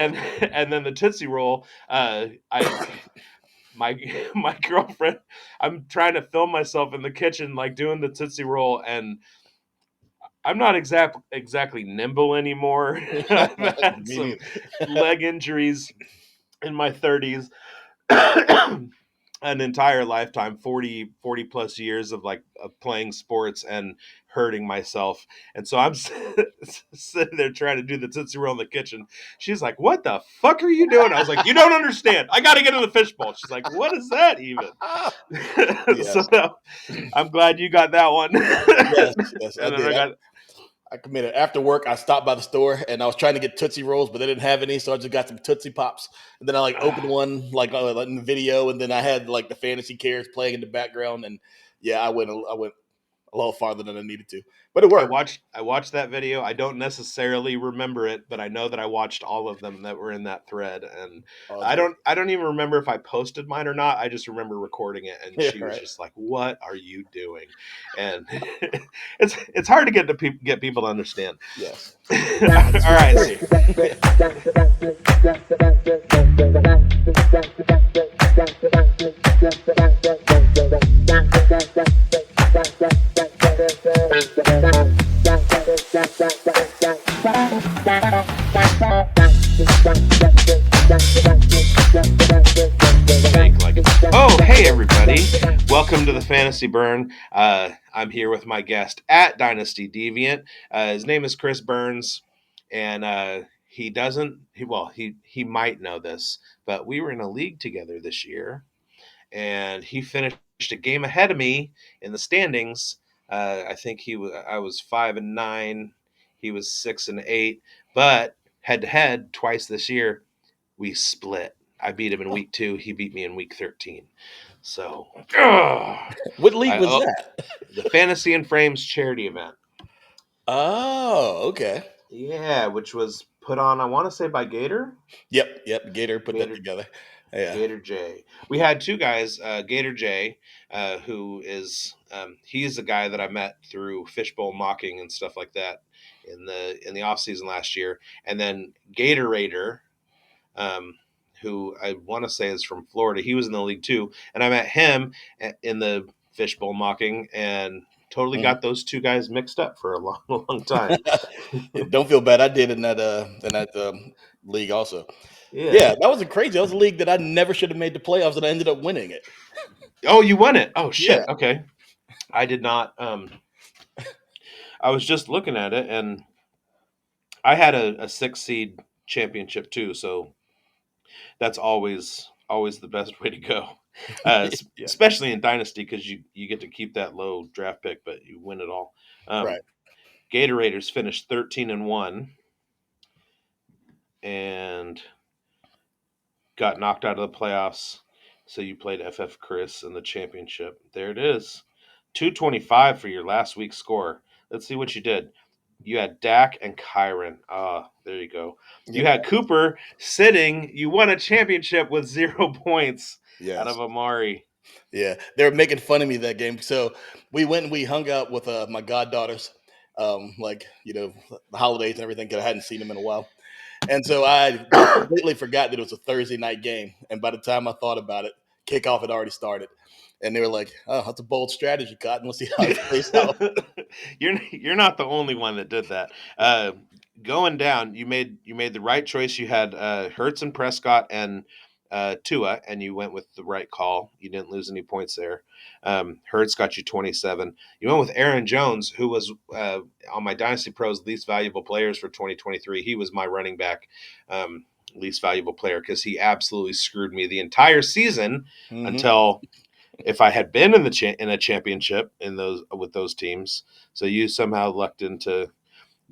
and then the Tootsie Roll. My my girlfriend. I'm trying to film myself in the kitchen, like doing the Tootsie Roll, and I'm not exactly nimble anymore. I've had Me some neither. leg injuries in my 30s. An entire lifetime, 40 plus years of playing sports and hurting myself. And so I'm sitting there trying to do the Tootsie Roll in the kitchen. She's like, what the fuck are you doing? I was like, you don't understand. I got to get in the fishbowl. She's like, what is that even? So Yes, I'm glad you got that one. yes, yes, I And then did. I got, I committed after work. I stopped by the store and I was trying to get Tootsie Rolls, but they didn't have any, so I just got some Tootsie Pops. And then I opened one like in the video, and then I had like the fantasy characters playing in the background, and yeah, I went a little farther than I needed to, but it worked. I watched that video. I don't necessarily remember it, but I know that I watched all of them that were in that thread, and Oh, it's worth I don't even remember if I posted mine or not. I just remember recording it, and it. she Yeah, was right. just like, "What are you doing?" And it's hard to get people to understand. Yes. All right. Hey. Think like, oh, hey everybody, welcome to the Fantasy Burn. I'm here with my guest at Dynasty Deviant. His name is Chris Burns, and he doesn't. He might know this, but we were in a league together this year, and he finished a game ahead of me in the standings. I think I was 5-9, he was 6-8, but head to head twice this year we split. I beat him in Oh, week 2. He beat me in week 13. So, what league I was that? the Fantasy and Frames charity event. Oh, okay. Yeah, which was put on, I want to say, by Yep, yep. Gator put that Gator together. Yeah. Gator J. We had two guys, Gator J, who is he's the guy that I met through Fishbowl Mocking and stuff like that in the off season last year, and then Gator Raider, um, who I want to say is from Florida. He was in the league too, and I met him in the Fishbowl Mocking, and totally Mhm. got those two guys mixed up for a long, long time. Yeah, don't feel bad. I did in that league also. Yeah. Yeah, that was a crazy. That was a league that I never should have made the playoffs, and I ended up winning it. Oh, you won it. Oh Yeah. shit. Okay. I did not. I was just looking at it, and I had a 6 seed championship too. So that's always the best way to go, Yeah. especially in Dynasty because you get to keep that low draft pick, but you win it all. Right. Gatorators finished 13-1 and got knocked out of the playoffs. So you played FF Chris in the championship. There it is. 225 for your last week's score. Let's see what you did. You had Dak and Kyron. Ah, there you go. You Yeah. had Cooper sitting. You won a championship with 0 points out Yes. of Amari. Yeah. They were making fun of me that game. So we went and we hung out with my goddaughters, like the holidays and everything, because I hadn't seen them in a while. And so I completely forgot that it was a Thursday night game. And by the time I thought about it, kickoff had already started. And they were like, "Oh, that's a bold strategy, Cotton. We'll see how it plays out." You're not the only one that did that. Going down, you made the right choice. You had Hertz and Prescott and Tua, and you went with the right call. You didn't lose any points there. Hertz got you 27. You went with Aaron Jones, who was on my Dynasty Pros least valuable players for 2023. He was my running back least valuable player because he absolutely screwed me the entire season Hmm. until if I had been in in a championship in those with those teams. So you somehow lucked into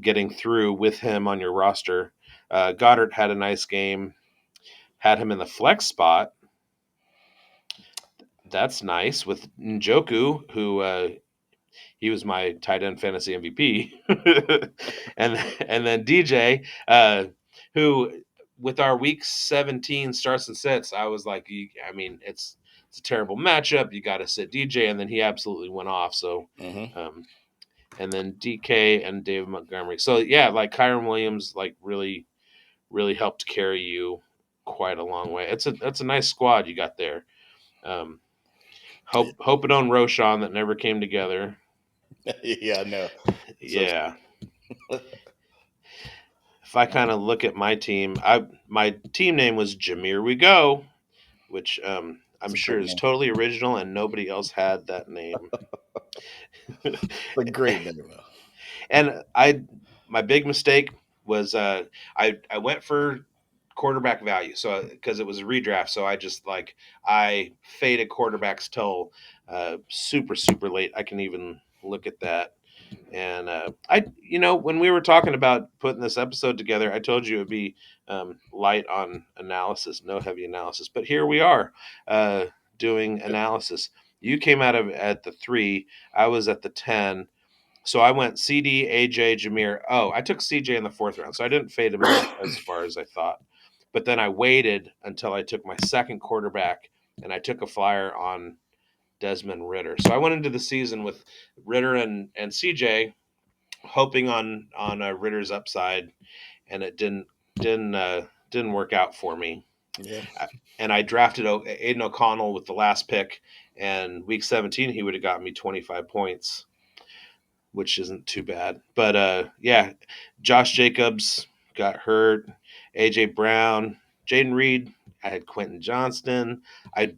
getting through with him on your roster. Goddard had a nice game. Had him in the flex spot. That's nice with Njoku, who he was my tight end fantasy MVP, and then DJ, who with our week 17 starts and sits, I was like, I mean, it's a terrible matchup. You got to sit DJ, and then he absolutely went off. So, Hmm. um, and then DK and David Montgomery. So yeah, like Kyron Williams, like really really helped carry you quite a long way. It's a nice squad you got there. Um, hope it on Roshan that never came together. Yeah, I know. So Yeah. If I kind of look at my team, I my team name was Jameer We Go, which it's I'm a sure great is name. totally original and nobody else had that name. It's a great name, though. And my big mistake was I went for quarterback value, so because it was a redraft, so I just like I faded quarterbacks till super late. I can even look at that. And when we were talking about putting this episode together, I told you it would be light on analysis, no heavy analysis. But here we are doing analysis. You came out of at the 3, I was at the 10. So I went CD, AJ, Jameer. Oh, I took CJ in the 4th round, so I didn't fade him as far as I thought. But then I waited until I took my second quarterback, and I took a flyer on Desmond Ritter. So I went into the season with Ritter and CJ, hoping on Ritter's upside, and it didn't work out for me. Yeah, And I drafted Aiden O'Connell with the last pick, and week 17 he would have got me 25 points, which isn't too bad. But yeah, Josh Jacobs got hurt, AJ Brown, Jaden Reed. I had Quentin Johnston. I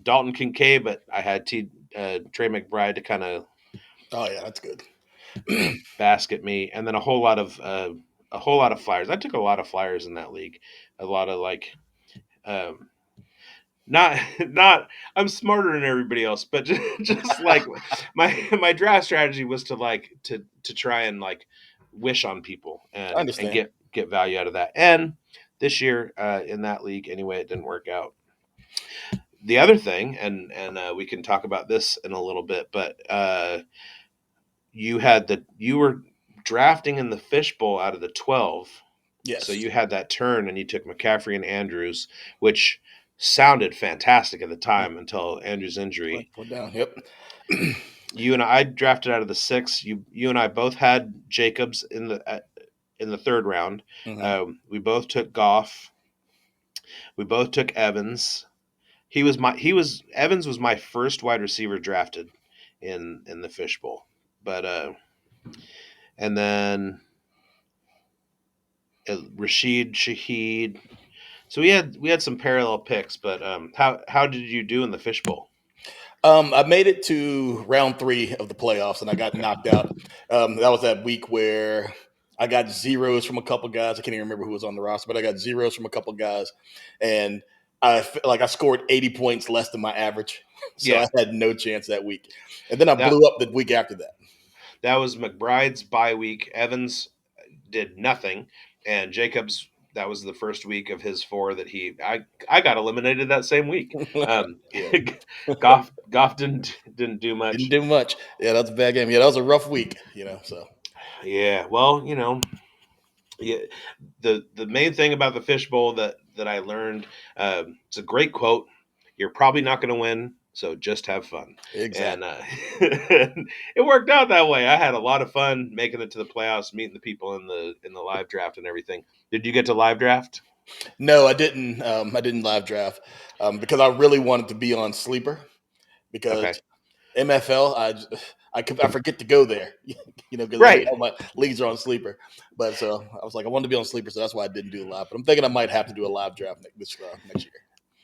Dalton Kincaid, but I had Trey McBride to kind of oh yeah, that's good. basket me, and then a whole lot of flyers. I took a lot of flyers in that league. A lot of like um, not not I'm smarter than everybody else, but just like my draft strategy was to try and like wish on people I and understand. get value out of that. And this year in that league anyway, it didn't work out. The other thing, and we can talk about this in a little bit, but you were drafting in the fishbowl out of the 12. So Yes, you had that turn and you took McCaffrey and Andrews, which sounded fantastic at the time until Andrews' injury. put down. Yep. You and I drafted out of the 6. You and I both had Jacobs in the 3rd round. Hmm. We both took Goff. We both took Evans. He was Evans was my first wide receiver drafted in the fishbowl. But and then Rashid Shaheed. So we had some parallel picks, but how did you do in the fishbowl? I made it to round 3 of the playoffs, and I got knocked out. That was that week where I got zeros from a couple guys. I can't even remember who was on the roster, but I got zeros from a couple guys, and I scored 80 points less than my average, so I Yeah, had no chance that week. And then I that blew up the week after that. that was McBride's bye week. Evans did nothing, and Jacobs, that was the first week of his 4 that I got eliminated that same week. Yeah, Goff didn't do didn't much. do much. Yeah, that's a bad game. Yeah, that was a rough week. So Yeah, well, yeah, the main thing about the fishbowl that I learned, it's a great quote. You're probably not going to win, so just have fun. And exactly. it worked out that way. I had a lot of fun making it to the playoffs, meeting the people in the live draft and everything. Did you get to live draft? No, I didn't. I didn't live draft because I really wanted to be on sleeper because Okay, MFL, I forget to go there, because right. all my leagues are on sleeper. But so I was like, I wanted to be on sleeper, so that's why I didn't do a live. But I'm thinking I might have to do a live draft next year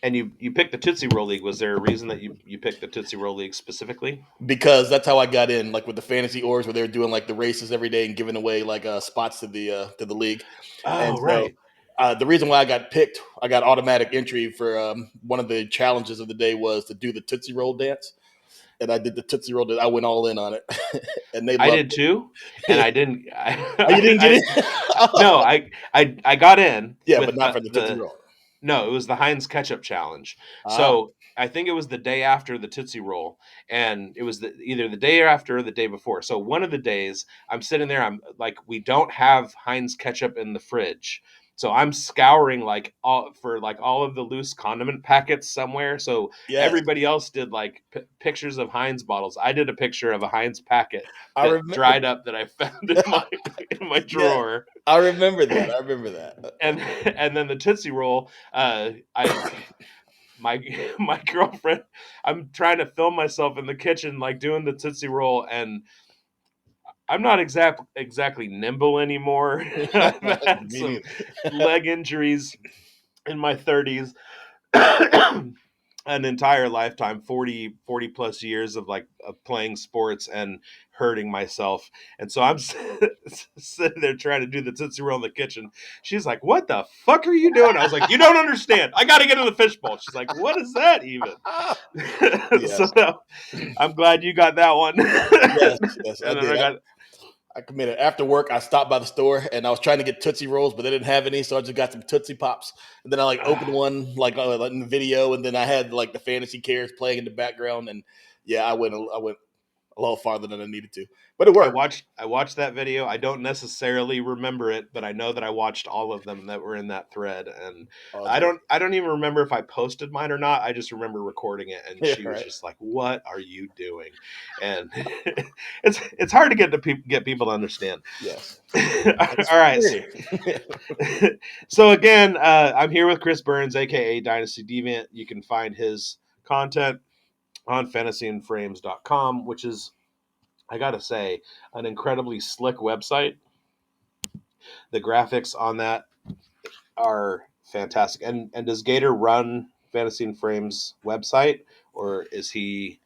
And you picked the Tootsie Roll League. Was there a reason that you picked the Tootsie Roll League specifically? because that's how I got in, like with the fantasy orgs where they were doing like the races every day and giving away like spots to the league. And Oh, so right. the reason why I got picked, I got automatic entry for one of the challenges of the day was to do the Tootsie Roll dance. And I did the Tootsie Roll dance. I went all in on it, and they I loved did too, and it. I didn't. Oh, you didn't get I it? no, I got in Yeah, but with not the for the Tootsie the Roll. no, it was the Heinz ketchup challenge. Ah, So I think it was the day after the Tootsie Roll, and it was either the day after or the day before. So one of the days, I'm sitting there, I'm like, we don't have Heinz ketchup in the fridge, So I'm scouring like all of the loose condiment packets somewhere. So Yes, everybody else did like pictures of Heinz bottles. I did a picture of a Heinz packet I that remember. dried up that I found in my Yeah, drawer. I remember that. I remember that. And and then the Tootsie Roll, I my my girlfriend, I'm trying to film myself in the kitchen like doing the Tootsie Roll, and I'm not exactly nimble anymore. I've had Me some neither. leg injuries in my 30s. An entire lifetime, 40 plus years of like of playing sports and hurting myself. And so I'm sitting there trying to do the Tootsie Roll in the kitchen. She's like, what the fuck are you doing? I was like, you don't understand, I got to get in the fishbowl. She's like, what is that even? So Yes, no, I'm glad you got that one. yes, yes. I And then did. I got I committed. After work, I stopped by the store and I was trying to get Tootsie Rolls, but they didn't have any, so I just got some Tootsie Pops. And then I like opened one like in the video, and then I had like the fantasy cares playing in the background, and yeah, I went a little farther than I needed to, but it worked. I watched that video. I don't necessarily remember it, but I know that I watched all of them that were in that thread, and Oh, it's great. I don't even remember if I posted mine or not. I just remember recording it, and Yeah, she was right. just like, "What are you doing?" And it's hard to get people to understand. Yes, it's All right. free. So again, I'm here with Chris Burns, aka Dynasty Deviant. You can find his content on fantasyandframes.com, which is, I gotta say, an incredibly slick website. The graphics on that are fantastic. And does Gator run Fantasy and Frames website, or is he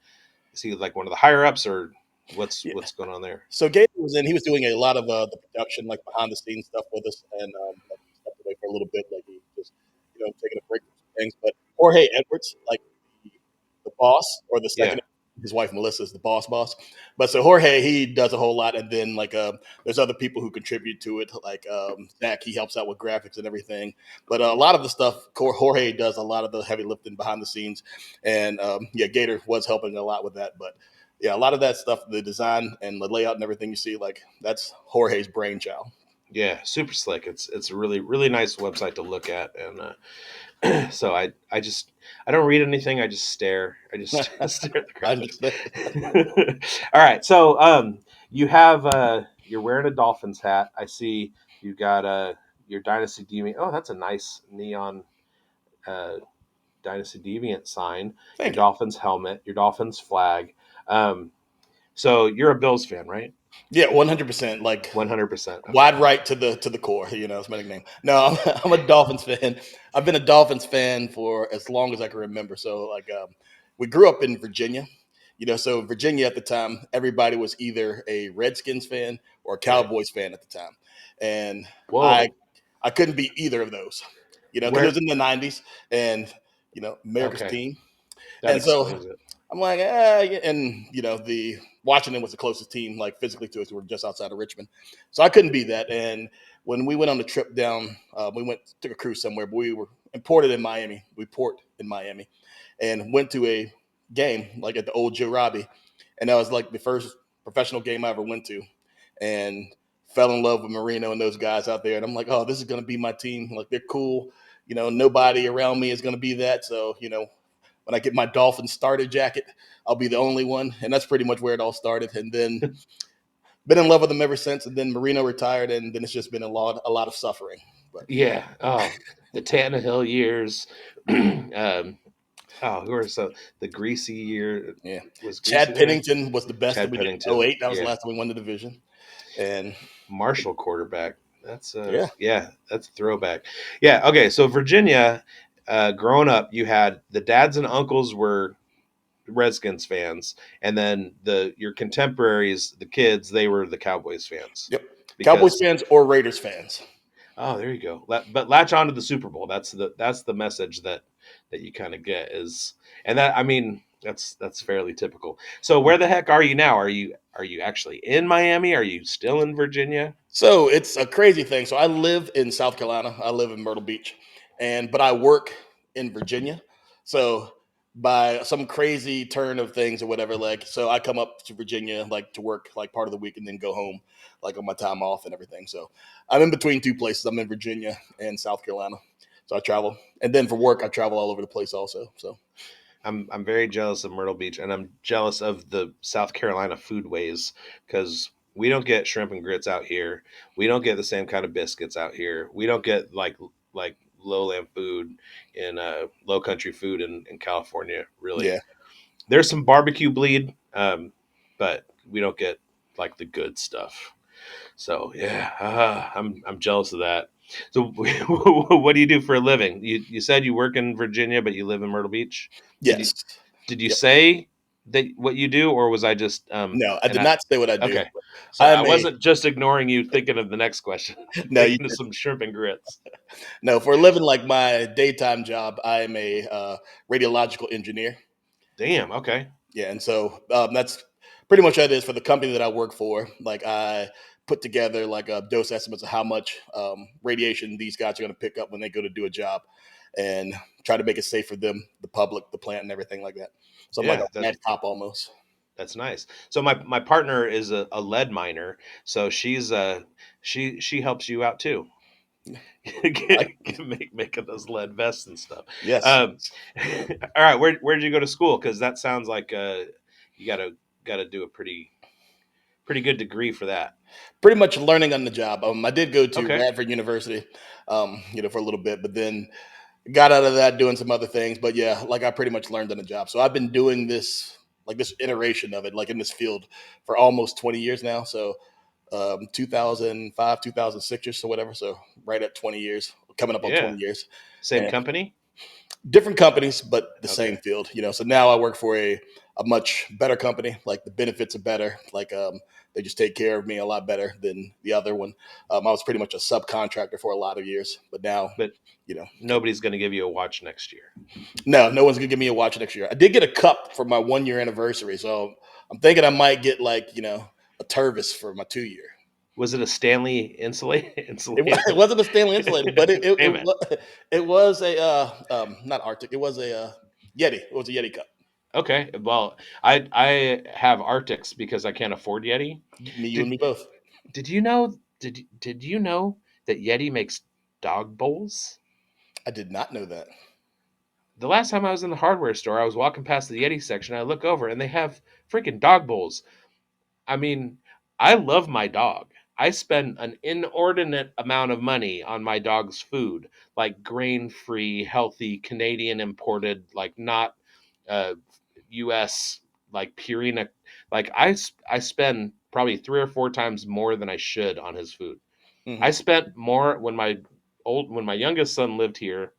like one of the higher ups, or Yeah. what's going on there? So Gabe was in. He was doing a lot of the production, like behind the scenes stuff with us, and like, he stepped away for a little bit, like he just taking a break from some things. But Jorge Edwards, like the, the boss or the Yeah, second, his wife Melissa is the boss. But so Jorge, he does a whole lot, and then like there's other people who contribute to it, like Zach. He helps out with graphics and everything. But a lot of the stuff, Jorge does a lot of the heavy lifting behind the scenes, and yeah, Gator was helping a lot with that, but yeah, a lot of that stuff, the design and the layout and everything you see, like that's Jorge's brainchild. yeah, super slick. It's a really nice website to look at, and so I just I don't read anything. I just stare. I just stare at the I graphics. understand. All right, so you have you're wearing a Dolphins hat. I see you got your Dynasty Deviant. Oh, that's a nice neon uh, Dynasty Deviant sign. Your Thank you. Dolphins helmet. Your Dolphins flag. Um, so you're a Bills fan, right? Yeah, 100%. Like 100%. Okay. wide right to the core. It's my nickname. No, I'm a Dolphins fan. I've been a Dolphins fan for as long as I can remember. So like, we grew up in Virginia. So Virginia at the time, everybody was either a Redskins fan or a Right. Cowboys fan at the time, and I Whoa. I couldn't be either of those. Because it was Where? in the '90s, and America's Okay, team. that And so explains it. I'm like, yeah, and the Washington was the closest team, like physically to us. We were just outside of Richmond, so I couldn't be that. And when we went on the trip down, we took a cruise somewhere, but we were imported in Miami. We port in Miami, and went to a game like at the old Joe Robbie, and that was like the first professional game I ever went to, and fell in love with Marino and those guys out there. And I'm like, oh, this is gonna be my team. Like they're cool. Nobody around me is gonna be that. So when I get my Dolphin starter jacket, I'll be the only one. And that's pretty much where it all started. And then been in love with them ever since. And then Marino retired, and then it's just been a lot of suffering. But Yeah. Oh, the Tannehill years. Oh, who are so the greasy year yeah, was greasy Chad there? Pennington was the best that Chad we did in Pennington. '08. That was the Yeah. last time we won the division. And Marshall quarterback. That's yeah, yeah, that's a throwback. Yeah, okay. So Virginia, growing up, you had the dads and uncles were Redskins fans, and then your contemporaries, the kids, they were the Cowboys fans. yep. Cowboys Because fans or Raiders fans. oh, there you go. But latch on to the Super Bowl. That's the message that you kind of get is, and that I mean that's fairly typical. So where the heck are you now? Are you actually in Miami? Are you still in Virginia? So it's a crazy thing. So I live in South Carolina. I live in Myrtle Beach, but I work in Virginia. So by some crazy turn of things or whatever. Like, so I come up to Virginia like to work like part of the week and then go home like on my time off and everything. So I'm in between two places. I'm in Virginia and South Carolina. So I travel, and then for work I travel all over the place also. So I'm very jealous of Myrtle Beach, and I'm jealous of the South Carolina foodways because we don't get shrimp and grits out here. We don't get the same kind of biscuits out here. We don't get like lowland food in low country food in California. yeah, Really, there's some barbecue bleed, but we don't get like the good stuff. So yeah, I'm jealous of that. So what do you do for a living? You said you work in Virginia, but you live in Myrtle Beach. Did you yes, did you yep. say that what you do, or was I just No, I and did I not say what I do. okay? So I I'm a wasn't just ignoring you, thinking of the next question, no, you thinking of some shrimp and grits. no for a living. Like my daytime job, I am a radiological engineer. Damn. Okay. Yeah, and so that's pretty much what it is for the company that I work for. Like I put together like a dose estimates of how much radiation these guys are going to pick up when they go to do a job, and try to make it safe for them, the public, the plant, and everything like that. So I'm like Yeah, a mad cop almost. that's nice. So my partner is a lead miner, so she helps you out too. I, Making those lead vests and stuff. yes, Um, all right, where did you go to school? Because that sounds like you gotta do a pretty good degree for that. pretty much learning on the job. I did go to Okay, Radford University, for a little bit, but then got out of that doing some other things. But yeah, like I pretty much learned on the job. So I've been doing this like this iteration of it, like in this field for almost 20 years now. So 2005, 2006 or so, whatever. So right at 20 years, coming up on yeah, 20 years, same and company. different companies, but the same Okay, field. So now I work for a much better company. Like the benefits are better. Like they just take care of me a lot better than the other one. I was pretty much a subcontractor for a lot of years, but now, but you know, nobody's gonna give you a watch next year. no one's gonna give me a watch next year. I did get a cup for my 1 year anniversary, so I'm thinking I might get like a Tervis for my 2 year. Was it a Stanley insulated It insulated? wasn't a stainless insulated, but Damn it. it was a not Arctic. It was a Yeti. It was a Yeti cup. Okay, well, I have Arctics because I can't afford Yeti. Me, you, and Did me both. did you know that Yeti makes dog bowls? I did not know that. The last time I was in the hardware store, I was walking past the Yeti section. I look over and they have freaking dog bowls. I mean, I love my dog. I spend an inordinate amount of money on my dog's food, like grain free, healthy, Canadian imported, like not US, like Purina. Like I spend probably 3 or 4 times more than I should on his food. I Hmm. spent more when my youngest son lived here.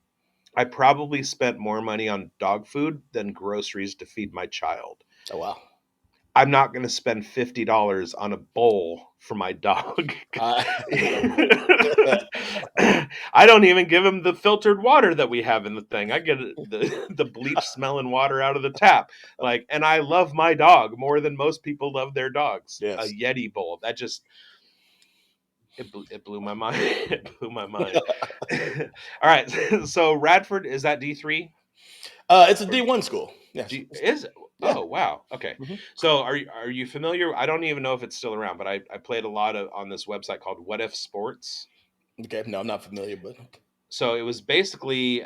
I probably spent more money on dog food than groceries to feed my child. Oh wow. I'm not going to spend $50 on a bowl for my dog. I, I don't even give him the filtered water that we have in the thing. I get the bleach smelling water out of the tap. Like, and I love my dog more than most people love their dogs. A yes. Yeti bowl that just it blew my mind. It blew my mind. All right, so Radford is that D3 It's a or D1 school. Yes. is it? Yeah. Oh wow. Okay. Hmm. So are you familiar? I don't even know if it's still around, but I played a lot of on this website called What If Sports. Okay. No, I'm not familiar, but So it was basically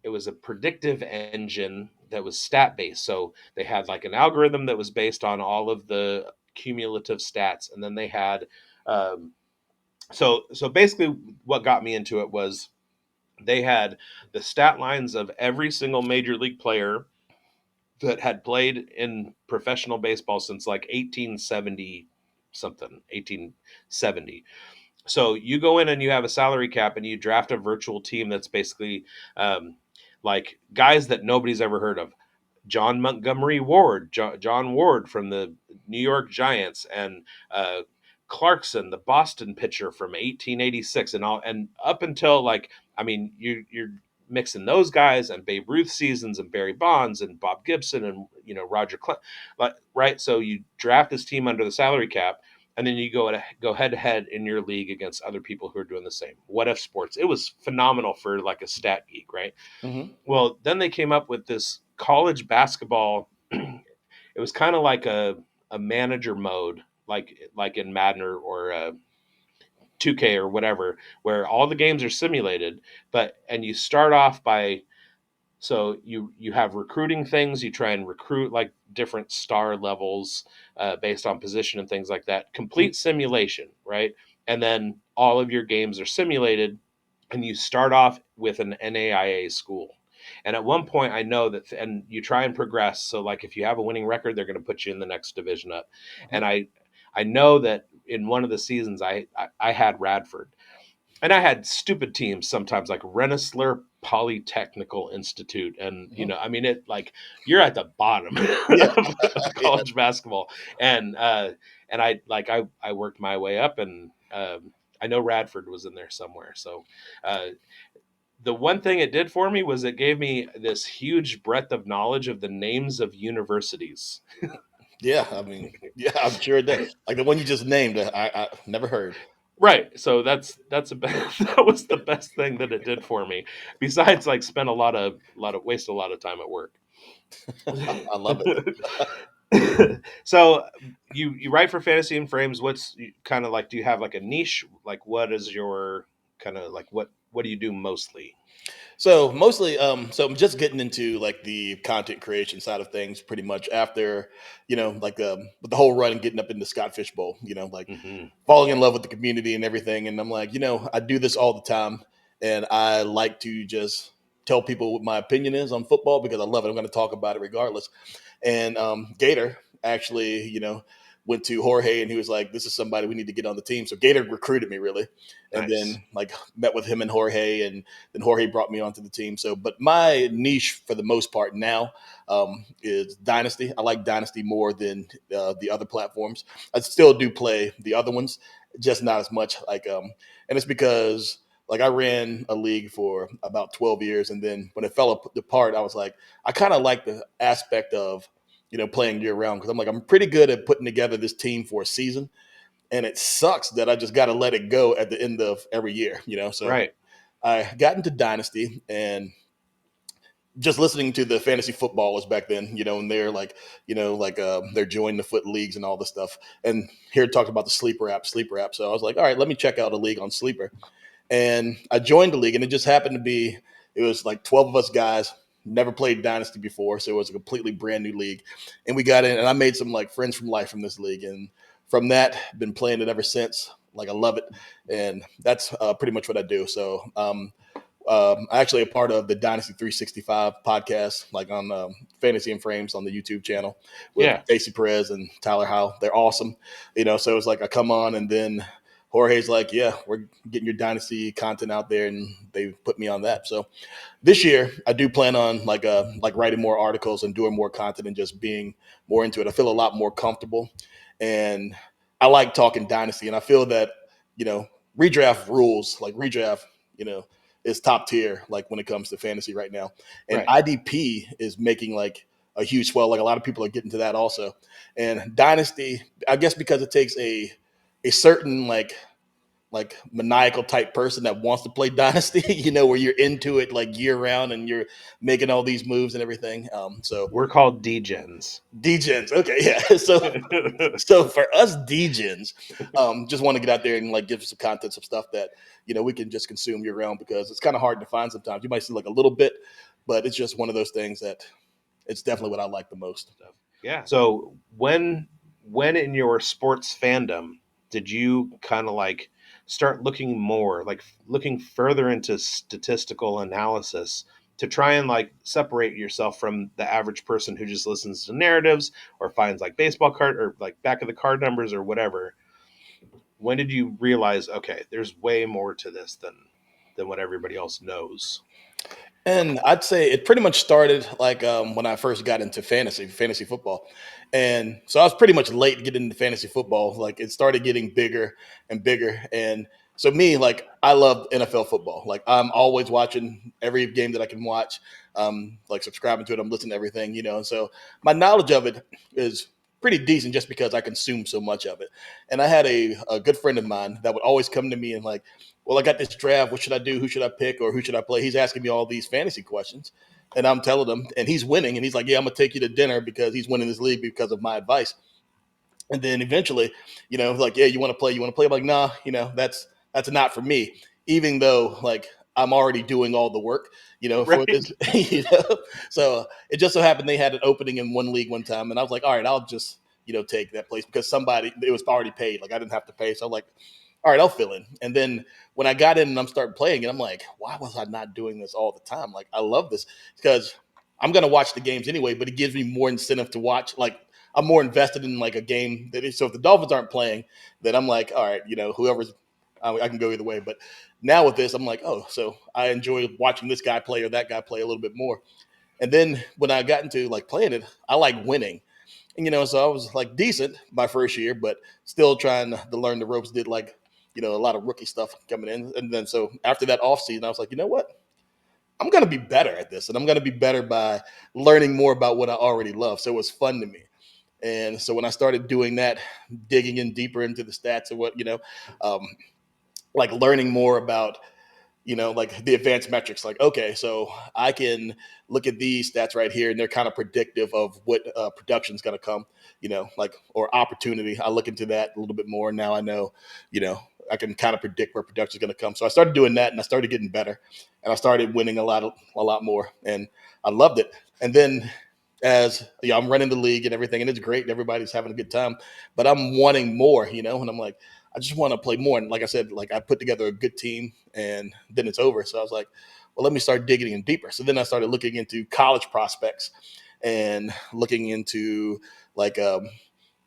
it was a predictive engine that was stat based. So they had like an algorithm that was based on all of the cumulative stats, and then they had um, so basically what got me into it was they had the stat lines of every single major league player that had played in professional baseball since like 1870 something 1870. So you go in and you have a salary cap and you draft a virtual team that's basically um, like guys that nobody's ever heard of. John Montgomery Ward, John Ward from the New York Giants, and Clarkson, the Boston pitcher from 1886, and all, and up until like, I mean, you're mixing those guys and Babe Ruth seasons and Barry Bonds and Bob Gibson and Roger Clemens, right? So you draft this team under the salary cap, and then you go head to head in your league against other people who are doing the same. What if sports? It was phenomenal for like a stat geek, right? Hmm. Well, then they came up with this college basketball. It was kind of like a manager mode, like in Madden or 2K or whatever, where all the games are simulated, and you start off by, so you have recruiting things. You try and recruit like different star levels based on position and things like that. Complete simulation, right? And then all of your games are simulated, and you start off with an NAIA school. And at one point, I know that, and you try and progress. So, like, if you have a winning record, they're going to put you in the next division up. Hmm. And I know that in one of the seasons, I had Radford, and I had stupid teams sometimes like Rensselaer Polytechnical Institute, and Hmm. I mean it like you're at the bottom Yeah. of Yeah. college basketball, and I worked my way up, and I know Radford was in there somewhere. So uh, the one thing it did for me was it gave me this huge breadth of knowledge of the names of universities. Yeah. I mean, yeah, I'm sure that like the one you just named, I never heard. Right. So that's that was the best thing that it did for me. Besides, like, spend a lot of waste a lot of time at work. I love it. So you write for Fantasy and Frames. What's kind of like? Do you have like a niche? Like, what is your kind of like what do you do mostly? So mostly, so I'm just getting into like the content creation side of things pretty much after, like with the whole run and getting up in the Scott Fish Bowl, like Hmm. falling in love with the community and everything. And I'm like, I do this all the time, and I like to just tell people what my opinion is on football because I love it. I'm going to talk about it regardless. And Gator actually, went to Jorge and he was like, "This is somebody we need to get on the team." So Gator recruited me really, and Nice. then like met with him and Jorge, and then Jorge brought me onto the team. So, but my niche for the most part now is Dynasty. I like Dynasty more than the other platforms. I still do play the other ones, just not as much. And it's because like I ran a league for about 12 years, and then when it fell apart, I was like, I kind of like the aspect of playing year round because I'm like I'm pretty good at putting together this team for a season, and it sucks that I just got to let it go at the end of every year. So Right. I got into Dynasty and just listening to the fantasy footballers back then, and they're like, they're joining the foot leagues and all this stuff. And here talking about the sleeper app. So I was like, all right, let me check out a league on Sleeper. And I joined the league, and it just happened to be it was like 12 of us guys, never played Dynasty before, so it was a completely brand new league. And we got in, and I made some like friends from life from this league, and from that, been playing it ever since. Like I love it, and that's pretty much what I do. So actually a part of the Dynasty 365 podcast, like on Fantasy and Frames on the YouTube channel with Yeah. Casey Perez and Tyler Howe. They're awesome, So it's like I come on, and then Jorge's like, "Yeah, we're getting your Dynasty content out there," and they put me on that. So this year I do plan on like writing more articles and doing more content and just being more into it. I feel a lot more comfortable, and I like talking Dynasty, and I feel that you know redraft rules like redraft you know is top tier like when it comes to fantasy right now, and Right. IDP is making like a huge swell. Like a lot of people are getting to that also, and Dynasty, I guess because it takes a certain like maniacal type person that wants to play Dynasty, where you're into it like year round and you're making all these moves and everything. So We're called degens. DGens, okay, yeah. So for us DGens, just want to get out there and like give some content, some stuff that we can just consume year round because it's kind of hard to find sometimes. You might see like a little bit, but it's just one of those things that it's definitely what I like the most. Stuff. Yeah. So when in your sports fandom did you kind of like start looking more like looking further into statistical analysis to try and like separate yourself from the average person who just listens to narratives or finds like baseball card or like back of the card numbers or whatever? When did you realize, okay, there's way more to this than what everybody else knows? And I'd say it pretty much started like when I first got into fantasy football. And so I was pretty much late getting into fantasy football. Like it started getting bigger and bigger. And so me, like I love NFL football. Like I'm always watching every game that I can watch. Like subscribing to it, I'm listening to everything, And so my knowledge of it is pretty decent just because I consume so much of it. And I had a good friend of mine that would always come to me and like, well, I got this draft. What should I do? Who should I pick? Or who should I play? He's asking me all these fantasy questions. And I'm telling him, and he's winning. And he's like, yeah, I'm going to take you to dinner because he's winning this league because of my advice. And then eventually, like, yeah, you want to play? You want to play? I'm like, nah, that's not for me. Even though like I'm already doing all the work, for this, Right. So it just so happened they had an opening in one league one time, and I was like, all right, I'll just take that place because somebody it was already paid. Like I didn't have to pay, so I'm like, all right, I'll fill in. And then when I got in and I'm starting playing, and I'm like, why was I not doing this all the time? Like I love this because I'm gonna watch the games anyway, but it gives me more incentive to watch. Like I'm more invested in like a game that is. So if the Dolphins aren't playing, then I'm like, all right, whoever's, I can go either way. But now with this, I'm like, oh, so I enjoy watching this guy play or that guy play a little bit more. And then when I got into like playing it, I like winning. And so I was like decent my first year, but still trying to learn the ropes. Did like a lot of rookie stuff coming in, and then so after that off season, I was like, you know what? I'm gonna be better at this, and I'm gonna be better by learning more about what I already love. So it was fun to me. And so when I started doing that, digging in deeper into the stats of what, um, like learning more about, like the advanced metrics, like, okay, so I can look at these stats right here and they're kind of predictive of what production is going to come, like, or opportunity. I look into that a little bit more. Now I know, you know, I can kind of predict where production is going to come. So I started doing that and I started getting better and I started winning a lot more. And I loved it. And then as I'm running the league and everything, and it's great, and everybody's having a good time, but I'm wanting more, and I'm like, I just want to play more. And like I said, like I put together a good team, and then it's over. So I was like, well, let me start digging in deeper. So then I started looking into college prospects and looking into like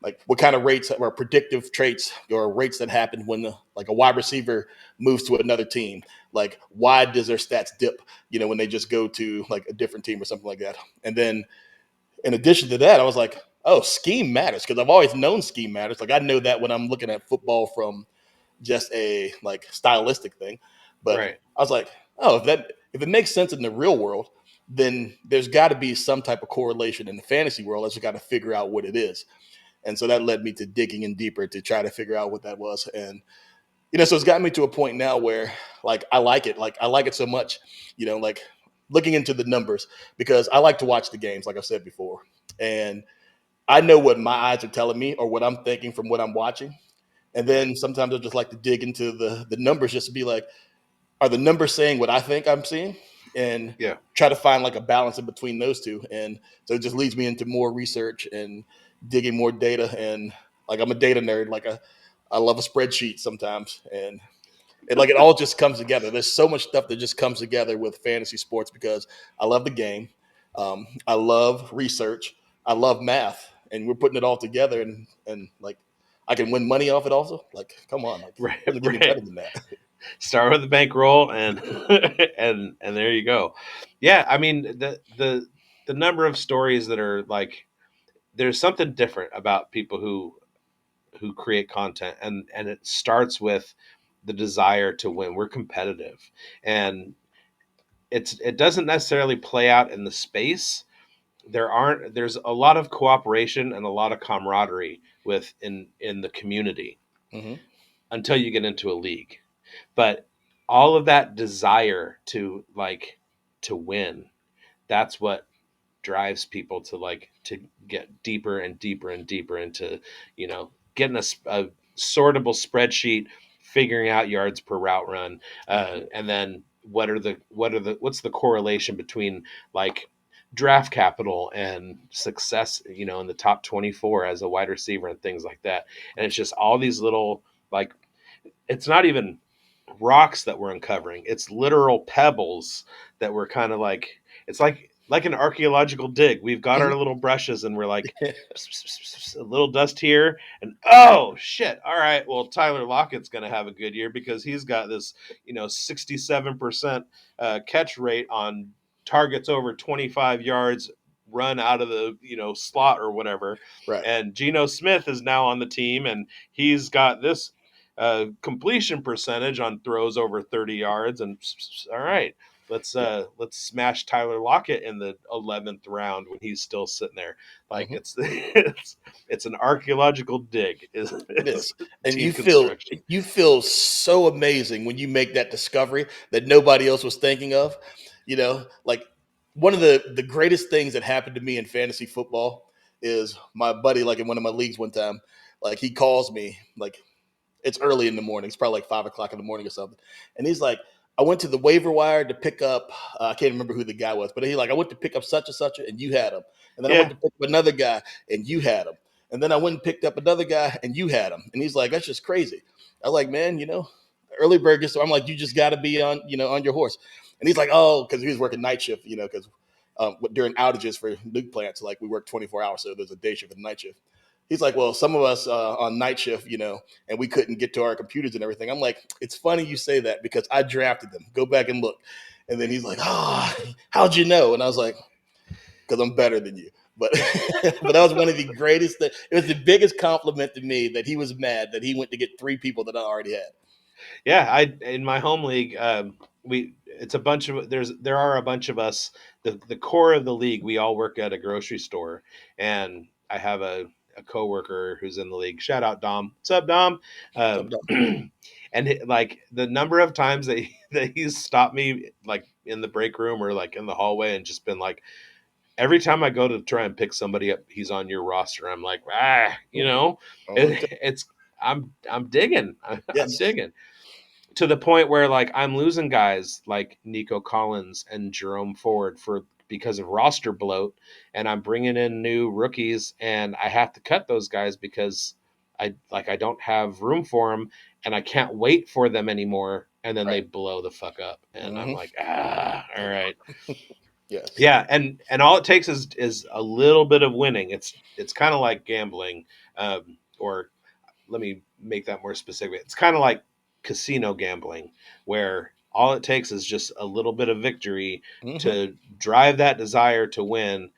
like what kind of rates or predictive traits or rates that happen when like a wide receiver moves to another team. Like why does their stats dip? When they just go to like a different team or something like that. And then in addition to that, I was like, oh, scheme matters because I've always known scheme matters. Like I know that when I'm looking at football from just a like stylistic thing, but Right. I was like, oh, if it makes sense in the real world, then there's got to be some type of correlation in the fantasy world. I just got to figure out what it is, and so that led me to digging in deeper to try to figure out what that was. And so it's gotten me to a point now where like I like it, so much, like looking into the numbers because I like to watch the games, like I said before, and I know what my eyes are telling me or what I'm thinking from what I'm watching. And Right. then sometimes I just like to dig into the numbers just to be like, are the numbers saying what I think I'm seeing? And Yeah. try to find like a balance in between those two. And so it just leads me into more research and digging more data. And like I'm a data nerd. I love a spreadsheet sometimes. And it all just comes together. There's so much stuff that just comes together with fantasy sports because I love the game. I love research. I love math, and we're putting it all together. And like, I can win money off it. Also, like, come on, like, Right. it doesn't get any Right. better than that. Start with the bankroll and and there you go. Yeah, I mean the number of stories that are like there's something different about people who create content, and it starts with the desire to win. We're competitive, and it doesn't necessarily play out in the space. There's a lot of cooperation and a lot of camaraderie in the community Hmm. until you get into a league. But all of that desire to to win, that's what drives people to to get deeper and deeper and deeper into getting a sortable spreadsheet, figuring out yards per route run, and then what's the correlation between like draft capital and success, in the top 24 as a wide receiver and things like that. And it's just all these little like it's not even rocks that we're uncovering. It's literal pebbles that we're kind of like it's like an archaeological dig. We've got our Hmm. little brushes and we're like a little dust here and oh shit. All right, well Tyler Lockett's going to have a good year because he's got this, 67% catch rate on targets over 25 yards run out of the, slot or whatever. Right. And Geno Smith is now on the team and he's got this completion percentage on throws over 30 yards. And all right. let's smash Tyler Lockett in the 11th round when he's still sitting there. Like Hmm. it's an archaeological dig. Is It is. And team construction? you feel so amazing when you make that discovery that nobody else was thinking of. Like one of the greatest things that happened to me in fantasy football is my buddy, like in one of my leagues one time, like he calls me, like it's early in the morning. It's probably like 5 o'clock in the morning or something. And he's like, I went to the waiver wire to pick up, I can't remember who the guy was, but he's like, I went to pick up such and such, and you had him. And then I went Yeah, to pick up another guy, and you had him. And then I went and picked up another guy, and you had him. And he's like, that's just crazy. I was like, man, early bird gets. So I'm like, you just got to be on, on your horse. And he's like, oh, because he was working night shift, because during outages for nuke plants, like we work 24 hours, so there's a day shift and a night shift. He's like, well, some of us on night shift, and we couldn't get to our computers and everything. I'm like, it's funny you say that because I drafted them. Go back and look. And then he's like, oh, how'd you know? And I was like, because I'm better than you. But but that was one of the greatest. It was the biggest compliment to me that he was mad that he went to get three people that I already had. yeah. I in my home league, we it's a bunch of there are a bunch of us. The core of the league, we all work at a grocery store, and I have a coworker who's in the league. Shout out Dom. What's up, Dom? So I'm Um, done. like the number of times that he's stopped me like in the break room or like in the hallway and just been like, every time I go to try and pick somebody up, he's on your roster. I'm like, Mhm. Oh, it's I'm digging. I'm yes. digging to the point where like I'm losing guys like Nico Collins and Jerome Ford for because of roster bloat, and I'm bringing in new rookies, and I have to cut those guys because I don't have room for them, and I can't wait for them anymore, and then they Right. blow the fuck up, and I'm Hmm. like, all right. Yes. Yeah, and all it takes is a little bit of winning. It's kind of like gambling, or let me make that more specific. It's kind of like casino gambling, where all it takes is just a little bit of victory Hmm. to drive that desire to win,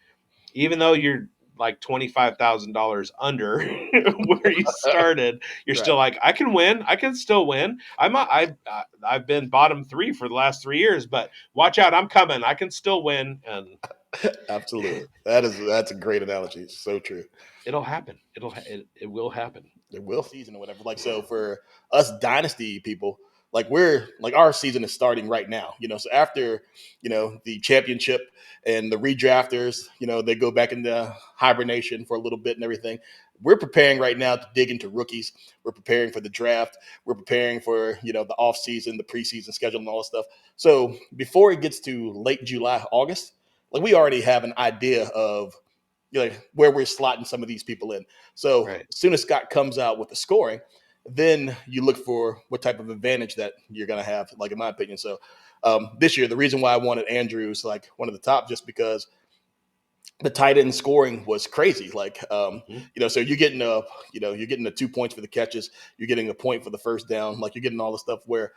even though you're like $25,000 under where you started. You're Right. still like, I can win. I can still win. I've been bottom three for the last 3 years, but watch out, I'm coming. I can still win, and Absolutely. That's a great analogy. It's so true. it'll happen. It will happen. It will season or whatever. Like so for us dynasty people, like we're like our season is starting right now. So after the championship and the redrafters, they go back into hibernation for a little bit and everything. We're preparing right now to dig into rookies. We're preparing for the draft. We're preparing for the off season, the preseason schedule, and all that stuff. So before it gets to late July, August, like we already have an idea of where we're slotting some of these people in. So Right. as soon as Scott comes out with the scoring, then you look for what type of advantage that you're going to have, like in my opinion. So this year, the reason why I wanted Andrews like one of the top, just because the tight end scoring was crazy. Like, Mhm. so you're getting the 2 points for the catches, you're getting a point for the first down, like you're getting all the stuff where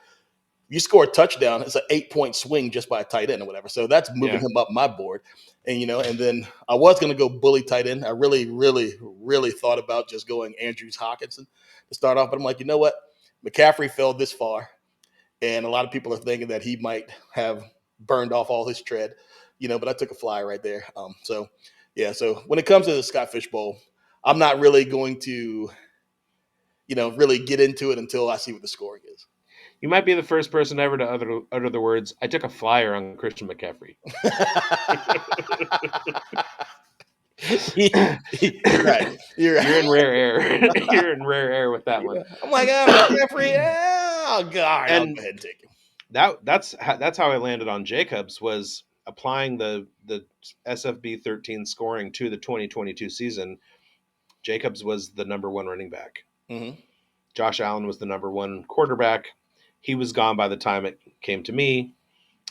you score a touchdown, it's an 8 point swing just by a tight end or whatever. So that's moving Yeah. him up my board. And then I was going to go bully tight end. I really, really, really thought about just going Andrews Hawkinson to start off. But I'm like, you know what? McCaffrey fell this far. And a lot of people are thinking that he might have burned off all his tread, but I took a fly right there. Yeah. So when it comes to the Scott Fish Bowl, I'm not really going to, really get into it until I see what the scoring is. You might be the first person ever to utter the words, I took a flyer on Christian McCaffrey. You're right. You're right. You're in rare air. You're in rare air with that one. Yeah. I'm like, McCaffrey. Oh God, I'll go And ahead and take him. that's how I landed on Jacobs, was applying the SFB 13 scoring to the 2022 season. Jacobs was the number one running back. Hmm. Josh Allen was the number one quarterback. He was gone by the time it came to me.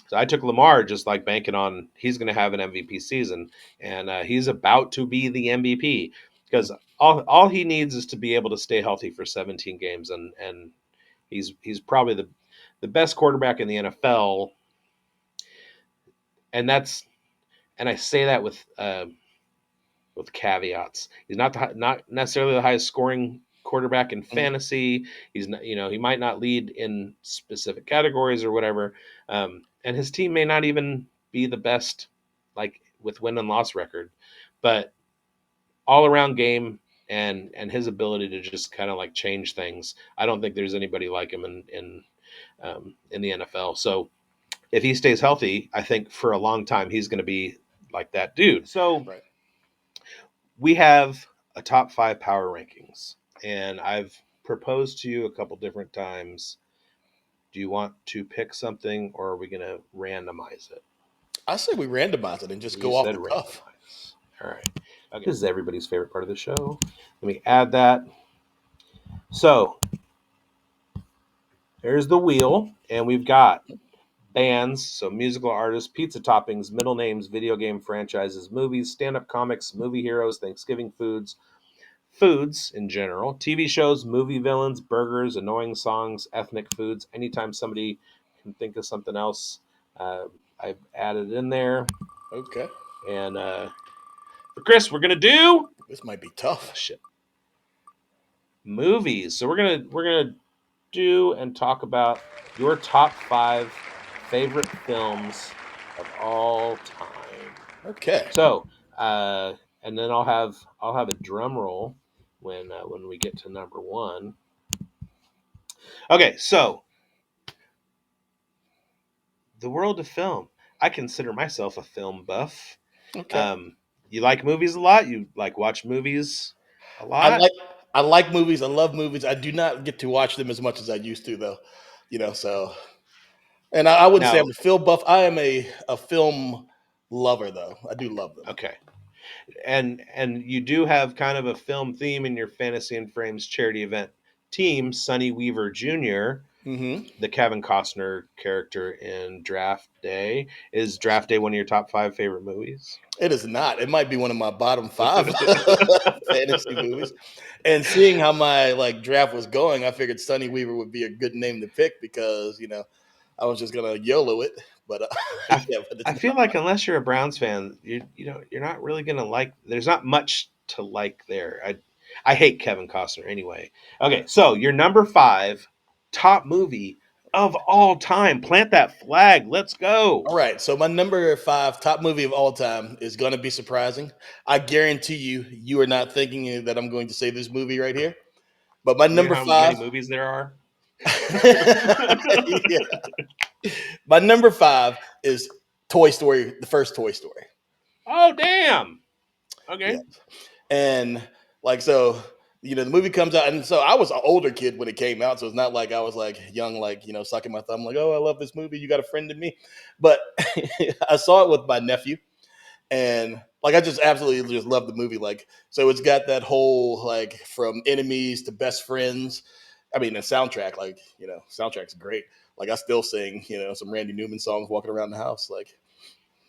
So I took Lamar, just like banking on he's going to have an MVP season, and he's about to be the MVP because all he needs is to be able to stay healthy for 17 games, and he's probably the best quarterback in the NFL, and I say that with caveats. He's not necessarily the highest scoring quarterback in Hmm. fantasy. He's not, he might not lead in specific categories or whatever. and his team may not even be the best, like with win and loss record, but all around game and his ability to just kind of like change things. I don't think there's anybody like him in the NFL. So if he stays healthy, I think for a long time he's going to be like that dude. So Right. we have a top five power rankings, and I've proposed to you a couple different times. Do you want to pick something, or are we going to randomize it? I say we randomize it and just You go off said the cuff. randomize. All right. Okay. This is everybody's favorite part of the show. Let me add that. So there's the wheel, and we've got bands, so musical artists, pizza toppings, middle names, video game franchises, movies, stand up comics, movie heroes, Thanksgiving foods, foods in general, TV shows, movie villains, burgers, annoying songs, ethnic foods. Anytime somebody can think of something else, uh, I've added in there. Okay. And for Chris, we're gonna do This might be tough. shit movies. So we're gonna do and talk about your top five favorite films of all time. Okay. So, and then I'll have a drum roll when we get to number one. Okay, so the world of film. I consider myself a film buff. Okay. Um, you like movies a lot. You like watch movies a I lot. like I like movies. I love movies. I do not get to watch them as much as I used to, though. So and I wouldn't say I'm Now, a film buff. I am a film lover, though. I do love them. okay, and you do have kind of a film theme in your Fantasy and Frames charity event team. Sonny Weaver Jr., Hmm. the Kevin Costner character in Draft Day. Is Draft Day one of your top five favorite movies? It is not. It might be one of my bottom five fantasy movies. And seeing how my like draft was going, I figured Sonny Weaver would be a good name to pick because I was just gonna YOLO it. But I, yeah, but it's I feel not. like unless you're a Browns fan, you're not really gonna like. There's not much to like there. I hate Kevin Costner anyway. Okay, so your number five top movie of all time. Plant that flag. Let's go. All right, so my number five top movie of all time is going to be surprising. I guarantee you are not thinking that I'm going to say this movie right here. But my You know number how many five, movies there are? yeah, my number five is Toy Story, the first Toy Story. Oh damn. Yeah, Okay. and like so, the movie comes out, and so I was an older kid when it came out, so it's not like I was like young, like sucking my thumb, like, oh, I love this movie. You got a friend in me, but I saw it with my nephew, and like I just absolutely just love the movie. Like, so it's got that whole like from enemies to best friends. I mean, the soundtrack, like soundtrack's great. Like I still sing, some Randy Newman songs walking around the house. Like,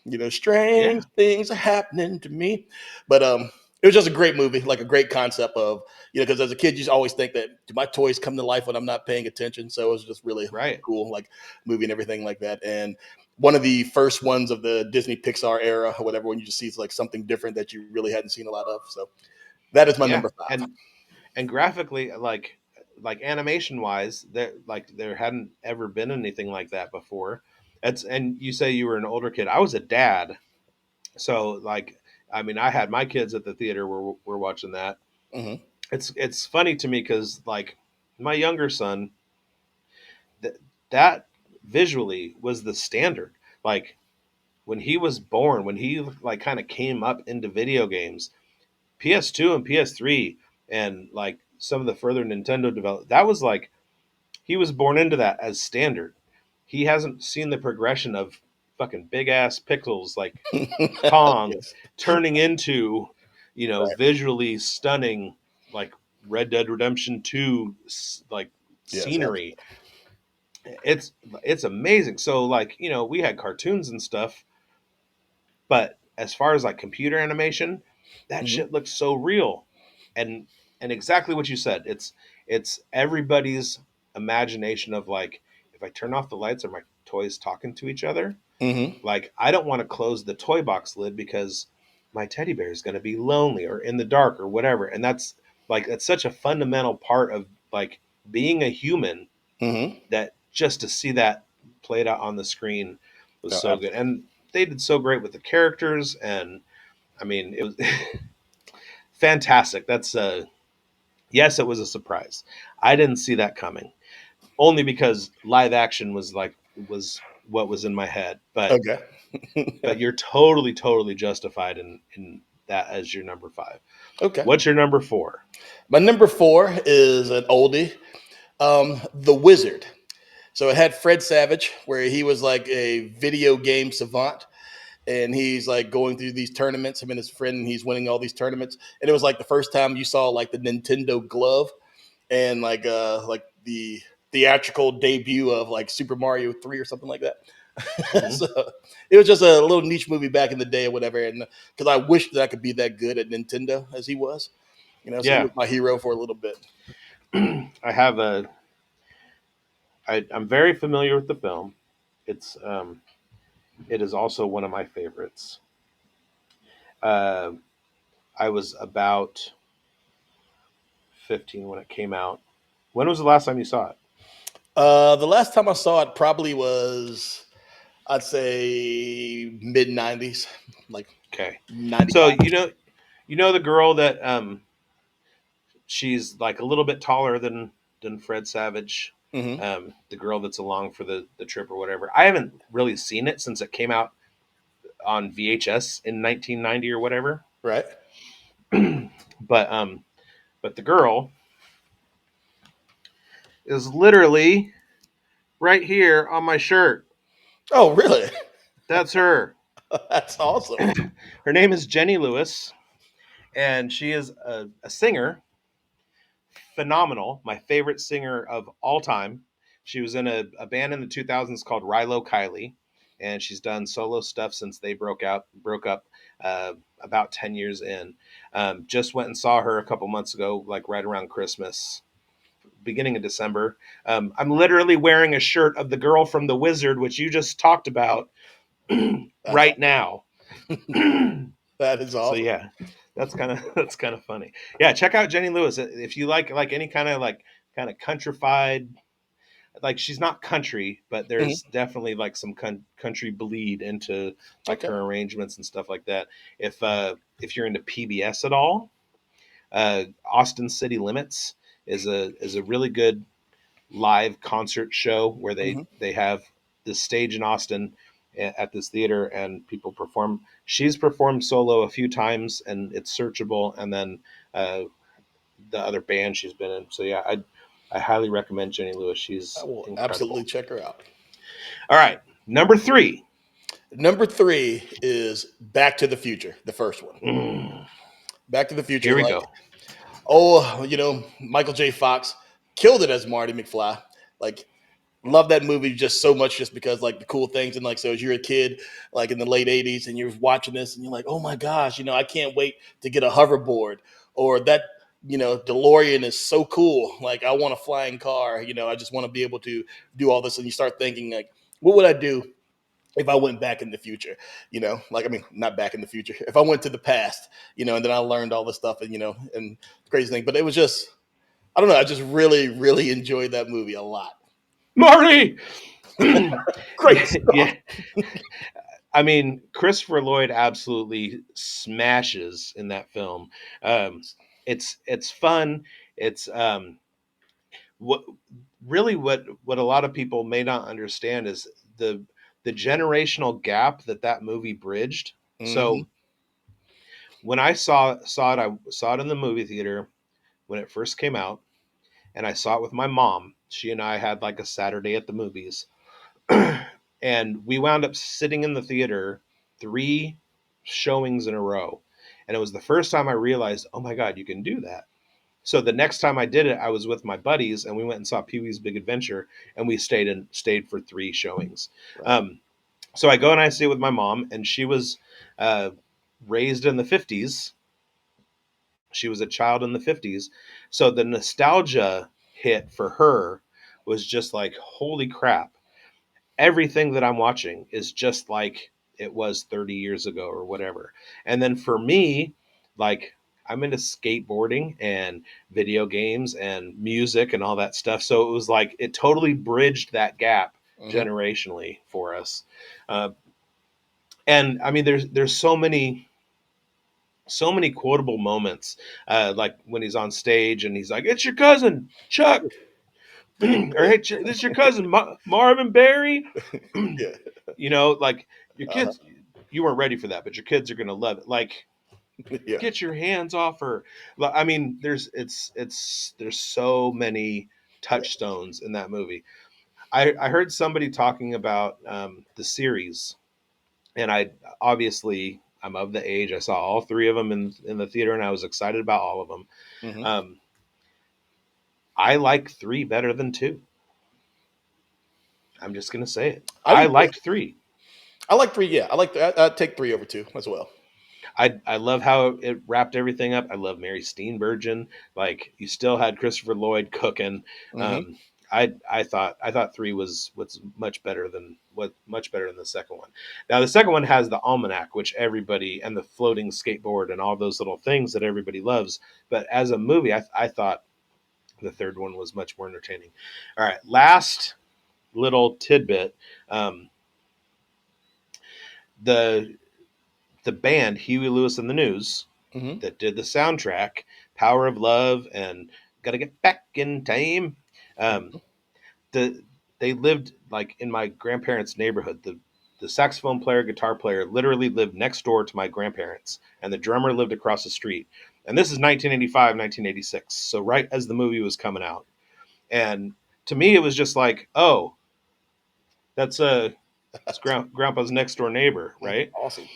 Yeah. strange things are happening to me. But it was just a great movie, like a great concept of because as a kid you just always think that do my toys come to life when I'm not paying attention. So it was just really Right. cool, like movie and everything like that. And one of the first ones of the Disney Pixar era or whatever, when you just see it's like something different that you really hadn't seen a lot of. So that is my Yeah. number five. And graphically, like animation wise, there hadn't ever been anything like that before. And you say you were an older kid. I was a dad, so like I mean, I had my kids at the theater where we're watching that. Hmm. It's funny to me because like my younger son, that that visually was the standard. Like when he was born, when he like kind of came up into video games, PS2 and PS3, and like some of the further Nintendo developed, that was like he was born into that as standard. He hasn't seen the progression of fucking big ass pixels like Kong Yes. turning into, Right. visually stunning like Red Dead Redemption 2 like Yes. scenery. It's it's amazing. So like, we had cartoons and stuff, but as far as like computer animation, that Hmm. shit looks so real. And exactly what you said. It's everybody's imagination of like if I turn off the lights are my toys talking to each other? Hmm. Like I don't want to close the toy box lid because my teddy bear is going to be lonely or in the dark or whatever. And that's such a fundamental part of like being a human Hmm. that just to see that played out on the screen. was Oh, so good, absolutely. and they did so great with the characters, and I mean, it was fantastic. That's yes, it was a surprise. I didn't see that coming, only because live action was what was in my head. Okay. But you're totally justified in that as your number five. Okay. What's your number four? My number four is an oldie, The Wizard. So it had Fred Savage, where he was like a video game savant, and he's like going through these tournaments. Him and his friend, and he's winning all these tournaments. And it was like the first time you saw like the Nintendo glove and like the theatrical debut of like Super Mario 3 or something like that. Hmm. So it was just a little niche movie back in the day or whatever. And because I wish that I could be that good at Nintendo as he was, so he Yeah, was my hero for a little bit. I have a. I'm very familiar with the film. It's it is also one of my favorites. Uh, I was about 15 when it came out. When was the last time you saw it? The last time I saw it probably was, I'd say, mid 90s, like Okay, so 95. you know the girl that she's like a little bit taller than Fred Savage, Hmm. the girl that's along for the trip or whatever. I haven't really seen it since it came out on VHS in 1990 or whatever. Right. but but the girl is literally right here on my shirt. Oh, really? That's her. That's awesome. Her name is Jenny Lewis, and she is a singer, phenomenal. My favorite singer of all time. She was in a band in the 2000s called Rilo Kiley, and she's done solo stuff since they broke up uh, about 10 years in. Just went and saw her a couple months ago, like right around Christmas, beginning of December. I'm literally wearing a shirt of the girl from The Wizard, which you just talked about, That's right awesome. now. So That is awesome. yeah, that's kind of funny. Yeah, check out Jenny Lewis if you like any kind of countrified. Like she's not country, but Mhm. there's definitely like some country bleed into like Okay. her arrangements and stuff like that. If you're into PBS at all, Austin City Limits is a really good live concert show where Hmm. they have this stage in Austin at this theater and people perform. She's performed solo a few times and it's searchable. And then uh, the other band she's been in. So yeah, I highly recommend Jenny Lewis. I She's will absolutely incredible. check her out. All right, number three. Number three is Back to the Future, the first one. Mm, Back to the Future, here we like, go. oh, Michael J. Fox killed it as Marty McFly. Like, love that movie just so much, just because like the cool things, and like, so as you're a kid, like in the late '80s, and you're watching this, and you're like, oh my gosh, I can't wait to get a hoverboard, or that DeLorean is so cool. Like, I want a flying car. I just want to be able to do all this, and you start thinking like, what would I do if I went back in the future, like, I mean, not back in the future, if I went to the past, and then I learned all this stuff, and crazy thing. But it was just, I don't know, I just really, really enjoyed that movie a lot. Marty. Great Yeah, stuff. I mean, Christopher Lloyd absolutely smashes in that film. Um, it's fun. It's what really what a lot of people may not understand is the the generational gap that movie bridged. Hmm. So when I saw it in the movie theater when it first came out, and I saw it with my mom. She and I had like a Saturday at the movies, and we wound up sitting in the theater three showings in a row. And it was the first time I realized, oh my God, you can do that. So the next time I did it, I was with my buddies and we went and saw Pee Wee's Big Adventure and we stayed for three showings. Right. Um, so I go and I see it with my mom, and she was uh, raised in the 50s. She was a child in the 50s. So the nostalgia hit for her was just like, holy crap, everything that I'm watching is just like it was 30 years ago or whatever. And then for me, like I'm into skateboarding and video games and music and all that stuff. So it was like it totally bridged that gap Hmm. generationally for us. Uh, and I mean, there's so many quotable moments, like when he's on stage and he's like, "It's your cousin Chuck," or "Hey, this is your cousin Marvin Barry." Yeah. Like your Uh-huh. kids, you weren't ready for that, but your kids are gonna love it. Like, Yeah. get your hands off her. I mean, there's so many Yeah. touchstones in that movie. I heard somebody talking about the series, and I obviously I'm of the age. I saw all three of them in the theater, and I was excited about all of them. Hmm. Um, I like three better than two. I'm just gonna say it. I I do too. liked three. I like three. Yeah, I like. I'd take three over two as well. I love how it wrapped everything up. I love Mary Steenburgen. Like, you still had Christopher Lloyd cooking. Hmm. Um, I thought three was much better than the second one. Now the second one has the almanac, which everybody, and the floating skateboard and all those little things that everybody loves. But as a movie, I thought the third one was much more entertaining. All right, last little tidbit. Um, the the band Huey Lewis and the News Hmm. that did the soundtrack, Power of Love and Gotta Get Back in Time. Um, the they lived like in my grandparents' neighborhood. The saxophone player, guitar player literally lived next door to my grandparents, and the drummer lived across the street. And this is 1985, 1986, so right as the movie was coming out. And to me, it was just like, oh, that's it's grandpa's next door neighbor, right? Awesome.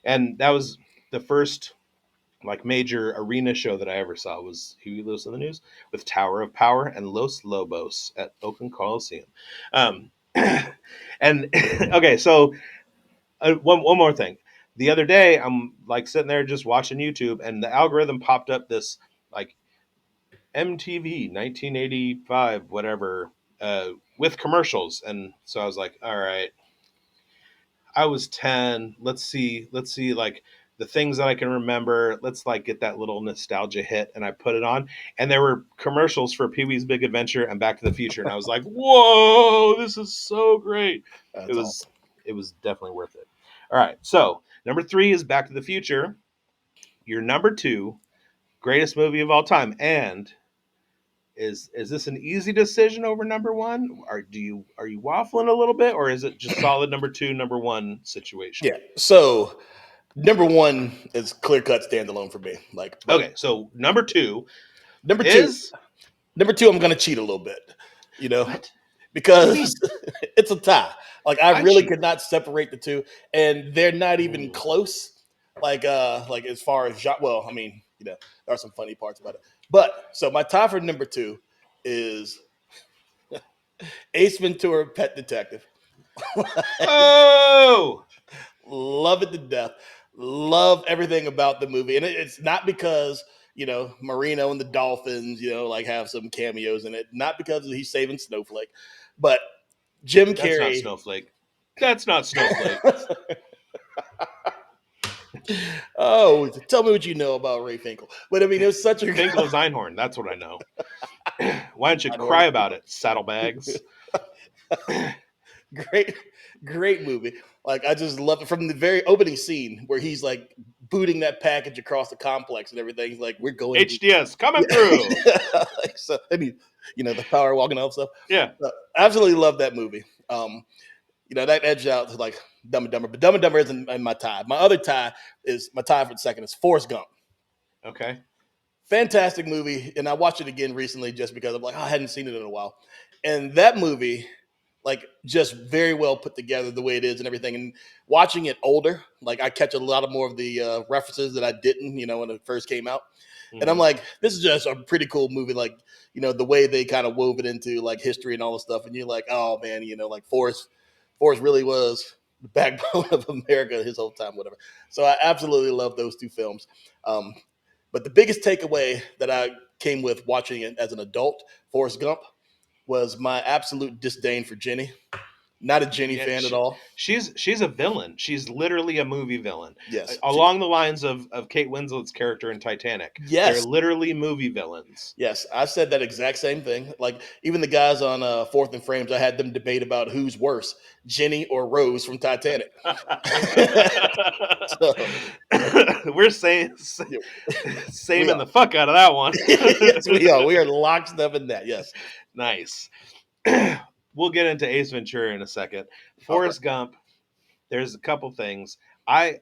And that was the first like major arena show that I ever saw was Huey Lewis in the News with Tower of Power and Los Lobos at Oakland Coliseum. Um, and okay, so one more thing. The other day, I'm like sitting there just watching YouTube, and the algorithm popped up this like MTV 1985 whatever, with commercials, and so I was like, all right, I was 10. Let's see like the things that I can remember. Let's like get that little nostalgia hit, and I put it on, and there were commercials for Pee-wee's Big Adventure and Back to the Future, and I was like, "Whoa, this is so great." It That's was awesome. it was definitely worth it. All right. So, number 3 is Back to the Future. Your number 2, greatest movie of all time. And is this an easy decision over number 1? Are you waffling a little bit, or is it just solid number 2, number 1 situation? Yeah. So number one is clear cut standalone for me. Like, but Okay, so number 2 number two, is number two, I'm gonna cheat a little bit, you know, what? What do you because mean? it's a tie. Like I I really cheat. could not separate the two, and they're not even Ooh. close. Like as far as well, I mean, there are some funny parts about it. But so my tie for number two is Ace Ventura: Pet Detective. Oh, Love it to death. Love everything about the movie, and it's not because Marino and the Dolphins, like have some cameos in it. Not because he's saving Snowflake, but Jim that's not Carrey. Snowflake. That's not Snowflake. Oh, tell me what you know about Ray Finkel. But I mean, it was such a Finkel is Einhorn. That's what I know. Why don't you cry about it, saddlebags? great, great movie. Like I just love it from the very opening scene where he's like booting that package across the complex and everything. He's like, "We're going to." HDS coming through. Yeah. Like, so I mean, the power walking up stuff. Yeah. Absolutely love that movie. That edged out to like Dumb and Dumber, but Dumb and Dumber isn't in my tie. My other tie is my tie for the second is Forrest Gump. Okay. Fantastic movie, and I watched it again recently just because I'm like, I hadn't seen it in a while, and that movie, like, just very well put together the way it is and everything. And watching it older, like, I catch a lot of more of the references that I didn't, when it first came out, and I'm Hmm. like, this is just a pretty cool movie, like, the way they kind of wove it into like history and all this stuff, and you're like, oh man, like Forrest really was the backbone of America his whole time, whatever. So I absolutely love those two films. Um, but the biggest takeaway that I came with watching it as an adult, Forrest Gump, was my absolute disdain for Jenny. Not a Jenny Yeah, fan at all. she's a villain. She's literally a movie villain, Yes, along the lines of Kate Winslet's character in Titanic. They're yes, literally movie villains. yes. I said that exact same thing. Like even the guys on Fourth and Frames, I had them debate about who's worse, Jenny or Rose from Titanic. So We're saying yeah, we saming are. the fuck out of that one. Yes, we are. We are lockstep in that. Yes. Nice. We'll get into Ace Ventura in a second. All right. Forrest Gump. There's a couple things I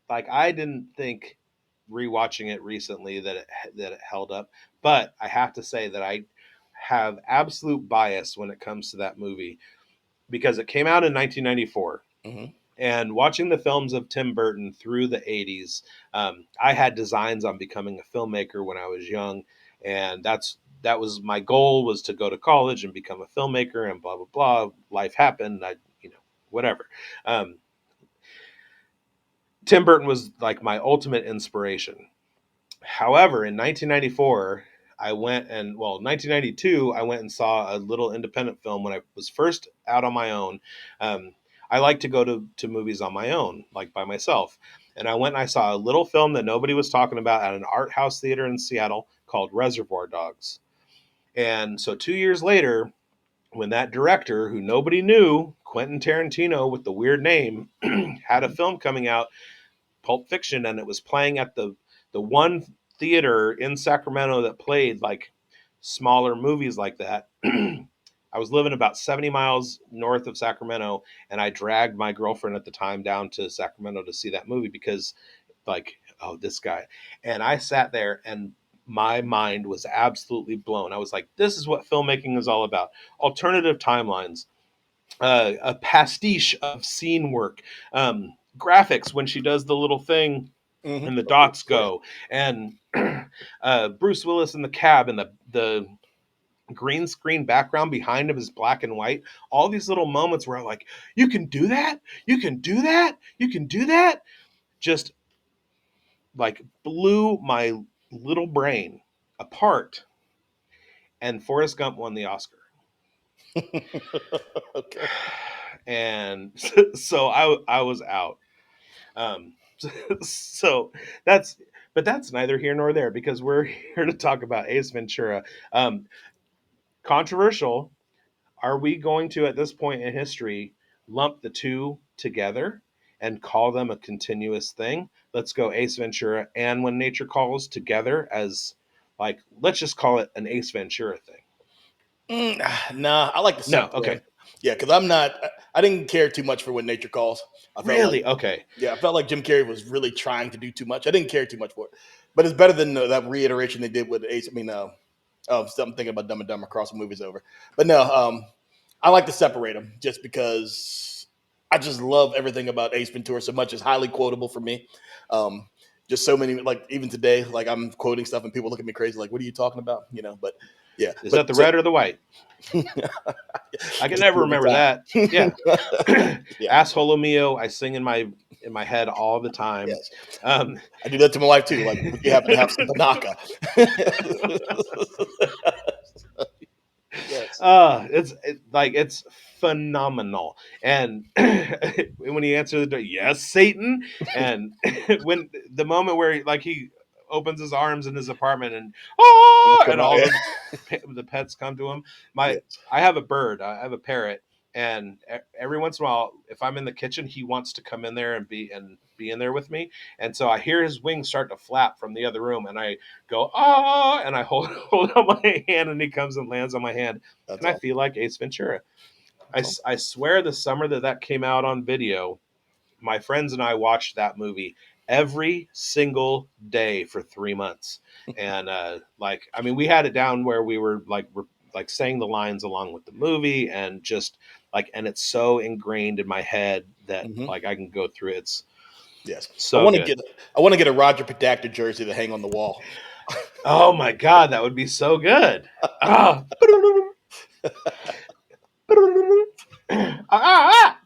like. I didn't think rewatching it recently that it held up, but I have to say that I have absolute bias when it comes to that movie because it came out in 1994. Hmm. And watching the films of Tim Burton through the 80s, I had designs on becoming a filmmaker when I was young, and that was my goal, was to go to college and become a filmmaker, and blah blah blah. Life happened. Whatever. Um, Tim Burton was like my ultimate inspiration. However, in 1994, 1992, I went and saw a little independent film when I was first out on my own. Um, I like to go to movies on my own, like by myself. And I went and I saw a little film that nobody was talking about at an art house theater in Seattle called Reservoir Dogs. And so 2 years later, when that director, who nobody knew, Quentin Tarantino with the weird name, had a Hmm. film coming out, Pulp Fiction, and it was playing at the one theater in Sacramento that played like smaller movies like that. I was living about 70 miles north of Sacramento, and I dragged my girlfriend at the time down to Sacramento to see that movie because, like, oh, this guy. And I sat there and my mind was absolutely blown. I was like, this is what filmmaking is all about: alternative timelines, a pastiche of scene work, graphics when she does the little thing Hmm. and the Of dots course. go, and Bruce Willis in the cab and the green screen background behind him is black and white. All these little moments where I'm like, you can do that, you can do that, you can do that. Just like blew my little brain apart. And Forrest Gump won the Oscar. Okay. And so I was out. Um, so that's but that's neither here nor there because we're here to talk about Ace Ventura. Um, Controversial. Are we going to, at this point in history, lump the two together and call them a continuous thing? Let's go Ace Ventura and When Nature Calls together as, like, let's just call it an Ace Ventura thing. Nah, I like to No, separate okay. them. Yeah, because I'm not. I didn't care too much for When Nature Calls. I felt like, Really? Okay. yeah, I felt like Jim Carrey was really trying to do too much. I didn't care too much for it, but it's better than that reiteration they did with Ace. I mean, something thinking about Dumb and Dumber crossing movies over. But no, I like to separate them just because I just love everything about Ace Ventura so much. It's highly quotable for me. Um, just so many, like even today, like I'm quoting stuff and people look at me crazy, like, "What are you talking about?" You know. But yeah, Is but that the so red or the white? I can just never two at remember that. a Yeah. time. Yeah. Asshole mio, I sing in my head all the time. Yes. Um, I do that to my wife too. Like, would you happen to have some Panaka? Yes. it's phenomenal. And when he answers the door, yes, Satan. And when the moment where like he opens his arms in his apartment and And they oh, come and out. all Yeah. the pets come to him. My Yes. I have a bird. I have a parrot, and every once in a while, if I'm in the kitchen, he wants to come in there and be in there with me. And so I hear his wings start to flap from the other room, and I go ah, and I hold hold out my hand, and he comes and lands on my hand, That's and I awesome. feel like Ace Ventura. That's awesome. I swear the summer that came out on video, my friends and I watched that movie every single day for 3 months, and like I mean, we had it down where we're like saying the lines along with the movie, and just like, and it's so ingrained in my head that Hmm. like I can go through it. It's Yes. so good. I want to get a Roger Podacter jersey to hang on the wall. Oh my god, that would be so good. Ah. Ah, ah,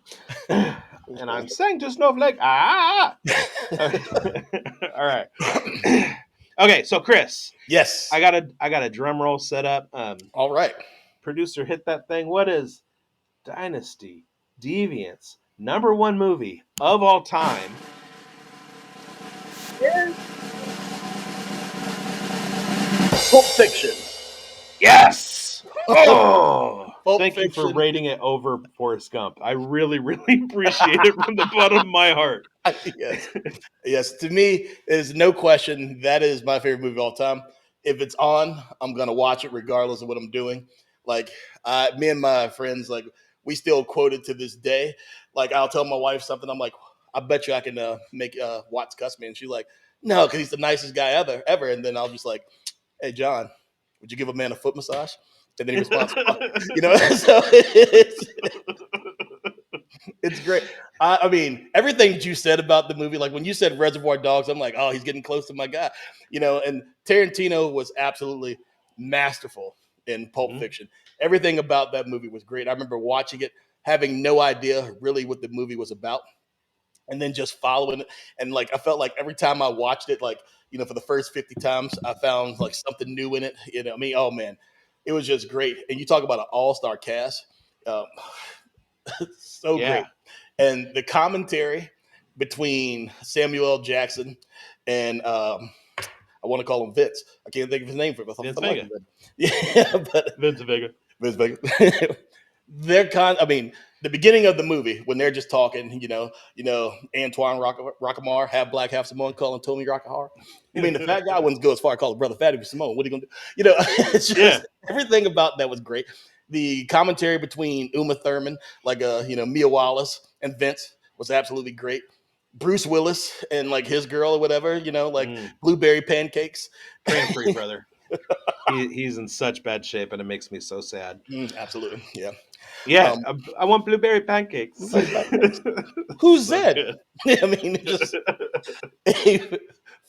ah. And I'm saying to Snowflake, ah. All right. Okay, so Chris, Yes. I got a drum roll set up. All right. Producer, hit that thing. What is Dynasty? Deviant's number one movie of all time. Pulp Fiction. Yes. Oh, Pulp thank you for Fiction. rating it over Forrest Gump. I really, really appreciate it from the bottom of my heart. Yes. Yes, to me, there's no question that is my favorite movie of all time. If it's on, I'm gonna watch it regardless of what I'm doing. Like, me and my friends, like, we still quote it to this day. Like, I'll tell my wife something. I'm like, I bet you I can make Watts cuss me, and she's like, no, because he's the nicest guy ever. And then I'll just like, hey, John, would you give a man a foot massage? And then he responds, fuck. So it's great. I mean, everything that you said about the movie, like when you said Reservoir Dogs, I'm like, oh, he's getting close to my guy. And Tarantino was absolutely masterful in Pulp Mhm. Fiction. Everything about that movie was great. I remember watching it, having no idea really what the movie was about, and then just following it. And like, I felt like every time I watched it, like, for the first 50 times, I found like something new in it. I mean, oh man, it was just great. And you talk about an all star cast. Um, so Yeah, great. And the commentary between Samuel L. Jackson and I want to call him Vince. I can't think of his name for it, but Vince I like Vega. him. Yeah, but Vince Vega. Vince Vega. I mean, the beginning of the movie when they're just talking, Antoine Rockamar, half black, half Samoan, calling Tommy Rockahar. You mean the fat guy wouldn't go as far as call his brother Fatty Simone? What are you gonna do? It's Yeah. just everything about that was great. The commentary between Uma Thurman, like Mia Wallace and Vince was absolutely great. Bruce Willis and like his girl or whatever, like Mm. blueberry pancakes. Pray and freak, brother. He's in such bad shape, and it makes me so sad. Absolutely, yeah. Yeah, Um, I want blueberry pancakes. blueberry pancakes. Who's So that? good. I mean, it's just a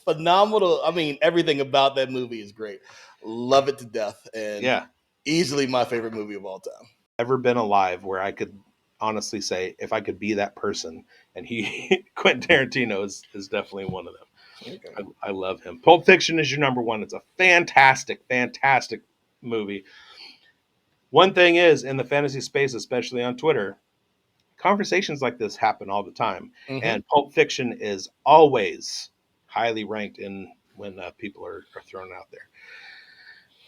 phenomenal. I mean, everything about that movie is great. Love it to death, and Yeah, easily my favorite movie of all time. ever been alive where I could honestly say if I could be that person, and he Quentin Tarantino is definitely one of Okay. them. I love him. Pulp Fiction is your number one. It's a fantastic, fantastic movie. One thing is in the fantasy space, especially on Twitter, conversations like this happen all the time, Hmm. and Pulp Fiction is always highly ranked in when people are thrown out there.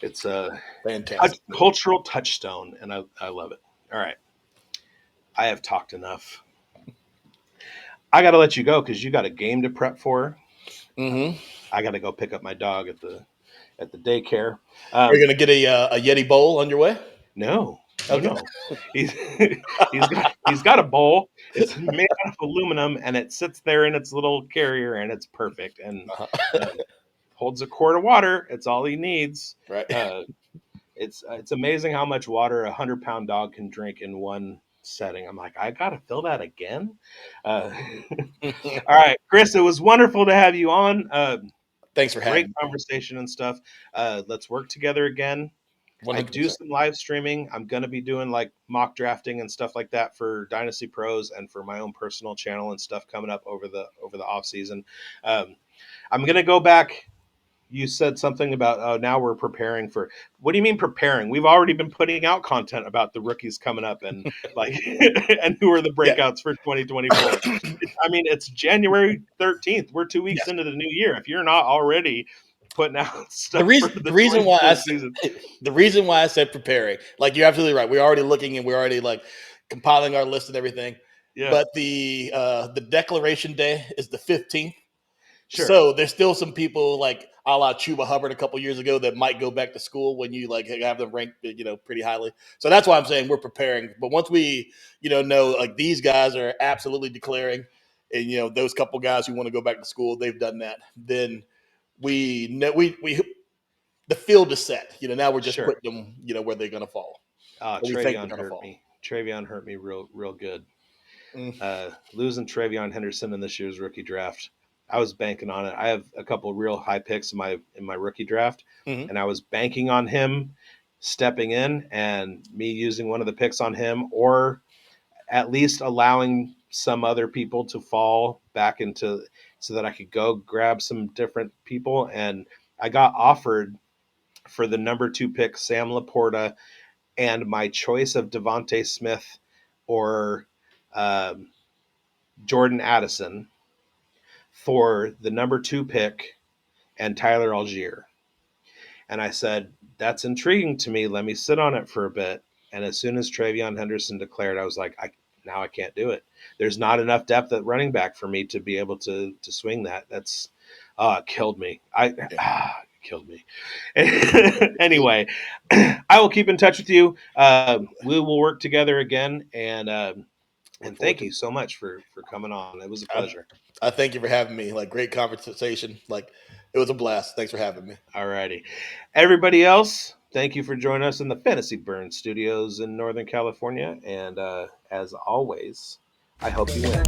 It's a Fantastic movie. cultural touchstone, and I love it. All right, I have talked enough. I got to let you go because you got a game to prep for. Hmm. I got to go pick up my dog at the daycare. Are you Um, gonna get a Yeti bowl on your way? no, no, Okay. no. He's he's got a bowl. It's made out of aluminum, and it sits there in its little carrier, and it's perfect. And Uh-huh. uh, holds a quart of water. It's all he needs. Right. Uh, it's amazing how much water a 100-pound dog can drink in one setting. I'm like, I gotta fill that again. Uh, all right, Chris, it was wonderful to have you on. Thanks for Great having me. conversation and stuff. Let's work together again. One I hundred do percent. some live streaming. I'm going to be doing like mock drafting and stuff like that for Dynasty Pros and for my own personal channel and stuff coming up over the off season. I'm going to go back. You said something about now we're preparing for. What do you mean preparing? We've already been putting out content about the rookies coming up and like and who are the Yeah. breakouts for 2024. I mean, it's January 13th. We're 2 weeks Yes. into the new year. If you're not already putting out the stuff for reason the the reason why I 24 said, season, the reason why I said preparing, like you're absolutely right. We're already looking and we're already like compiling our list and everything. yeah, But the declaration day is the 15th. sure, So there's still some people like a la Chuba Hubbard a couple years ago that might go back to school when you like have them ranked, pretty highly. So that's why I'm saying we're preparing. But once we, know like these guys are absolutely declaring, and those couple guys who want to go back to school, they've done that. Then we know we the field is set. Now we're just sure. putting them, where they're going to fall, or we think they're Travion going to hurt fall. me. Travion hurt me real good. Mm, Losing Travion Henderson in this year's rookie draft, I was banking on it. I have a couple real high picks in my rookie draft, mhm. and I was banking on him stepping in and me using one of the picks on him, or at least allowing some other people to fall back into so that I could go grab some different people. And I got offered for the number two pick, Sam Laporta, and my choice of Devonte Smith or um, Jordan Addison for the number 2 pick and Tyler Algier. And I said, that's intriguing to me. Let me sit on it for a bit. And as soon as Travion Henderson declared, I was like, now I can't do it. There's not enough depth at running back for me to be able to swing that. That's it killed me. Yeah. Killed me. Anyway, I will keep in touch with you. We will work together again, Look and forward thank to you it. so much for coming on. It was a I, pleasure. I thank you for having me. Like, great conversation. Like, it was a blast. Thanks for having me. Alrighty. Everybody else, thank you for joining us in the Fantasy Burn Studios in Northern California. And as always, I hope you win.